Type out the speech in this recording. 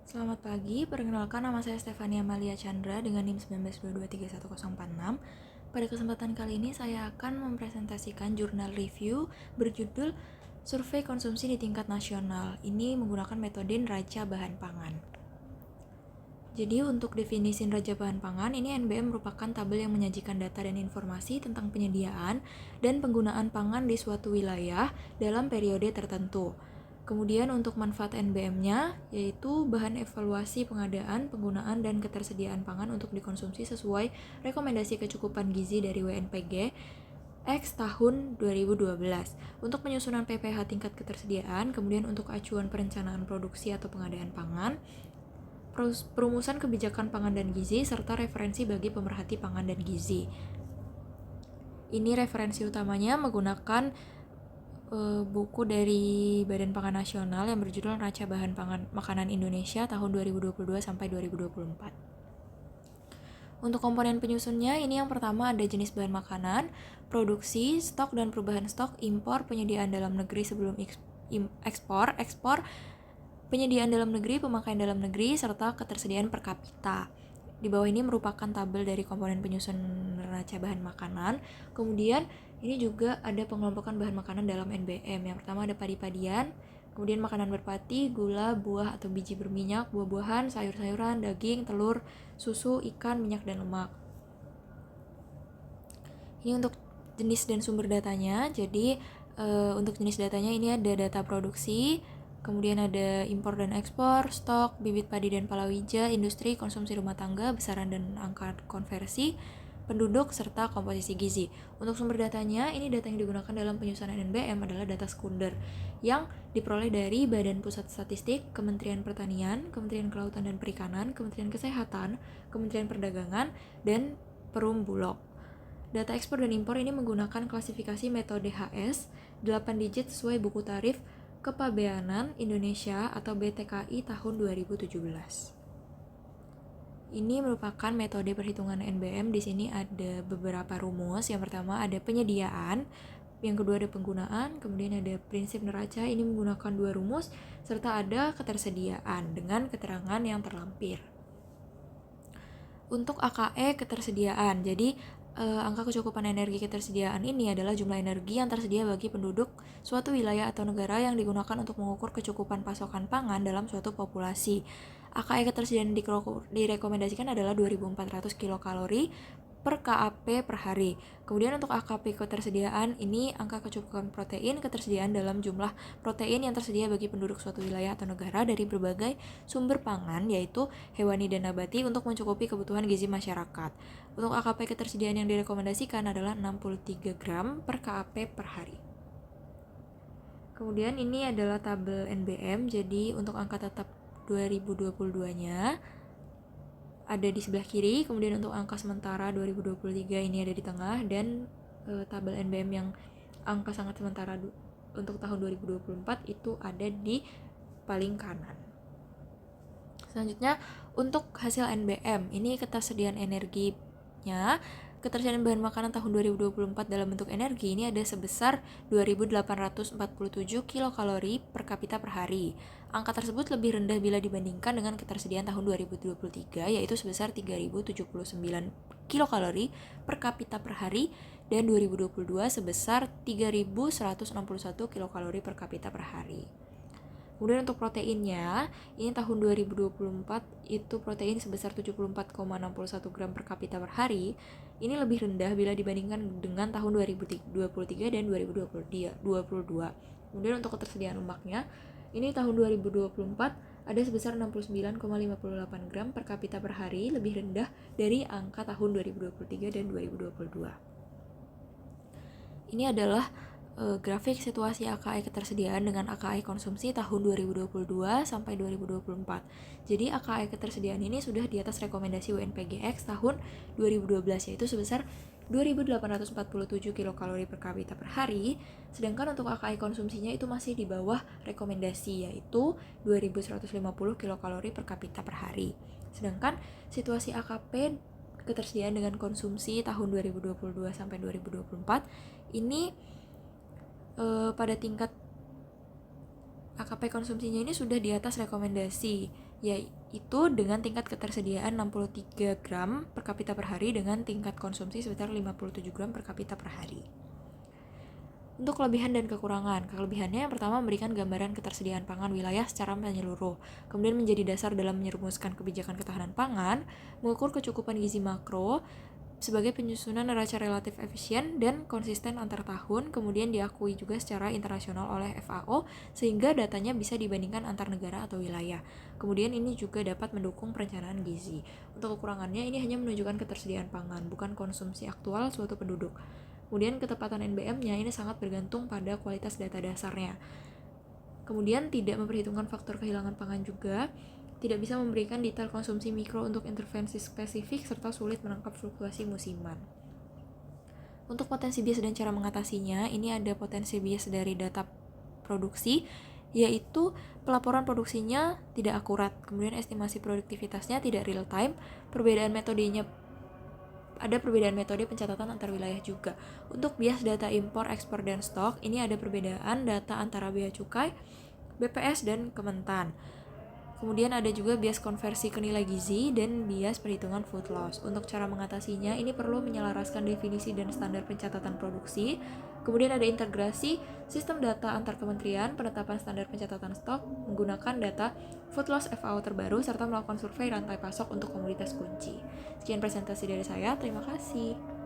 Selamat pagi, perkenalkan nama saya Stefania Amalia Chandra dengan NIM 19223146. Pada kesempatan kali ini saya akan mempresentasikan jurnal review berjudul Survei Konsumsi di Tingkat Nasional. Ini menggunakan metode neraca bahan pangan. Jadi untuk definisi neraca bahan pangan, ini NBM merupakan tabel yang menyajikan data dan informasi tentang penyediaan dan penggunaan pangan di suatu wilayah dalam periode tertentu. Kemudian untuk manfaat NBM-nya, yaitu bahan evaluasi pengadaan, penggunaan, dan ketersediaan pangan untuk dikonsumsi sesuai rekomendasi kecukupan gizi dari WNPG X tahun 2012. Untuk penyusunan PPH tingkat ketersediaan, kemudian untuk acuan perencanaan produksi atau pengadaan pangan, perumusan kebijakan pangan dan gizi, serta referensi bagi pemerhati pangan dan gizi. Ini referensi utamanya menggunakan buku dari Badan Pangan Nasional yang berjudul Neraca Bahan Pangan Makanan Indonesia tahun 2022 sampai 2024. Untuk komponen penyusunnya, ini yang pertama ada jenis bahan makanan, produksi, stok dan perubahan stok, impor, penyediaan dalam negeri sebelum ekspor, penyediaan dalam negeri, pemakaian dalam negeri, serta ketersediaan per kapita. Di bawah ini merupakan tabel dari komponen penyusun neraca bahan makanan. Kemudian ini juga ada pengelompokan bahan makanan dalam NBM. Yang pertama ada padi-padian, kemudian makanan berpati, gula, buah atau biji berminyak, buah-buahan, sayur-sayuran, daging, telur, susu, ikan, minyak, dan lemak. Ini untuk jenis dan sumber datanya. Jadi untuk jenis datanya ini ada data produksi, kemudian ada impor dan ekspor, stok, bibit padi dan palawija, industri, konsumsi rumah tangga, besaran dan angka konversi, penduduk, serta komposisi gizi. Untuk sumber datanya, ini data yang digunakan dalam penyusunan NBM adalah data sekunder yang diperoleh dari Badan Pusat Statistik, Kementerian Pertanian, Kementerian Kelautan dan Perikanan, Kementerian Kesehatan, Kementerian Perdagangan, dan Perum Bulog. Data ekspor dan impor ini menggunakan klasifikasi metode HS 8 digit sesuai buku tarif Kepabeanan Indonesia atau BTKI tahun 2017. Ini merupakan metode perhitungan NBM. Di sini ada beberapa rumus. Yang pertama ada penyediaan, yang kedua ada penggunaan, kemudian ada prinsip neraca. Ini menggunakan dua rumus, serta ada ketersediaan dengan keterangan yang terlampir. Untuk AKE ketersediaan, jadi angka kecukupan energi ketersediaan ini adalah jumlah energi yang tersedia bagi penduduk suatu wilayah atau negara yang digunakan untuk mengukur kecukupan pasokan pangan dalam suatu populasi. AKE ketersediaan direkomendasikan adalah 2.400 kilokalori per KAP per hari. Kemudian untuk AKP ketersediaan, ini angka kecukupan protein ketersediaan dalam jumlah protein yang tersedia bagi penduduk suatu wilayah atau negara dari berbagai sumber pangan, yaitu hewani dan nabati, untuk mencukupi kebutuhan gizi masyarakat. Untuk AKP ketersediaan yang direkomendasikan adalah 63 gram per KAP per hari. Kemudian ini adalah tabel NBM, jadi untuk angka tetap 2022-nya ada di sebelah kiri, kemudian untuk angka sementara 2023 ini ada di tengah, dan tabel NBM yang angka sangat sementara untuk tahun 2024 itu ada di paling kanan. Selanjutnya untuk hasil NBM, ini ketersediaan energinya, ketersediaan bahan makanan tahun 2024 dalam bentuk energi ini ada sebesar 2.847 kilokalori per kapita per hari. Angka tersebut lebih rendah bila dibandingkan dengan ketersediaan tahun 2023, yaitu sebesar 3.079 kilokalori per kapita per hari, dan 2022 sebesar 3.161 kilokalori per kapita per hari. Kemudian untuk proteinnya, ini tahun 2024 itu protein sebesar 74,61 gram per kapita per hari. Ini lebih rendah bila dibandingkan dengan tahun 2023 dan 2022. Kemudian untuk ketersediaan lemaknya, ini tahun 2024 ada sebesar 69,58 gram per kapita per hari, lebih rendah dari angka tahun 2023 dan 2022. Ini adalah grafik situasi AKE ketersediaan dengan AKE konsumsi tahun 2022 sampai 2024. Jadi AKE ketersediaan ini sudah di atas rekomendasi WNPGX tahun 2012, yaitu sebesar 2.847 kilokalori per kapita per hari, sedangkan untuk AKE konsumsinya itu masih di bawah rekomendasi, yaitu 2.150 kilokalori per kapita per hari. Sedangkan situasi AKP ketersediaan dengan konsumsi tahun 2022 sampai 2024 ini pada tingkat AKP konsumsinya ini sudah di atas rekomendasi, yaitu dengan tingkat ketersediaan 63 gram per kapita per hari dengan tingkat konsumsi sekitar 57 gram per kapita per hari. Untuk kelebihan dan kekurangan, kelebihannya yang pertama memberikan gambaran ketersediaan pangan wilayah secara menyeluruh, kemudian menjadi dasar dalam menyerumuskan kebijakan ketahanan pangan, mengukur kecukupan gizi makro, sebagai penyusunan neraca relatif efisien dan konsisten antar tahun, kemudian diakui juga secara internasional oleh FAO sehingga datanya bisa dibandingkan antar negara atau wilayah. Kemudian ini juga dapat mendukung perencanaan gizi. Untuk kekurangannya, ini hanya menunjukkan ketersediaan pangan, bukan konsumsi aktual suatu penduduk. Kemudian ketepatan NBM-nya ini sangat bergantung pada kualitas data dasarnya. Kemudian tidak memperhitungkan faktor kehilangan pangan juga, tidak bisa memberikan detail konsumsi mikro untuk intervensi spesifik, serta sulit menangkap fluktuasi musiman. Untuk potensi bias dan cara mengatasinya, ini ada potensi bias dari data produksi, yaitu pelaporan produksinya tidak akurat, kemudian estimasi produktivitasnya tidak real time, ada perbedaan metode pencatatan antar wilayah juga. Untuk bias data impor, ekspor, dan stok, ini ada perbedaan data antara bea cukai, BPS, dan Kementan. Kemudian ada juga bias konversi ke nilai gizi dan bias perhitungan food loss. Untuk cara mengatasinya, ini perlu menyelaraskan definisi dan standar pencatatan produksi. Kemudian ada integrasi sistem data antar kementerian, penetapan standar pencatatan stok, menggunakan data food loss FAO terbaru, serta melakukan survei rantai pasok untuk komoditas kunci. Sekian presentasi dari saya, terima kasih.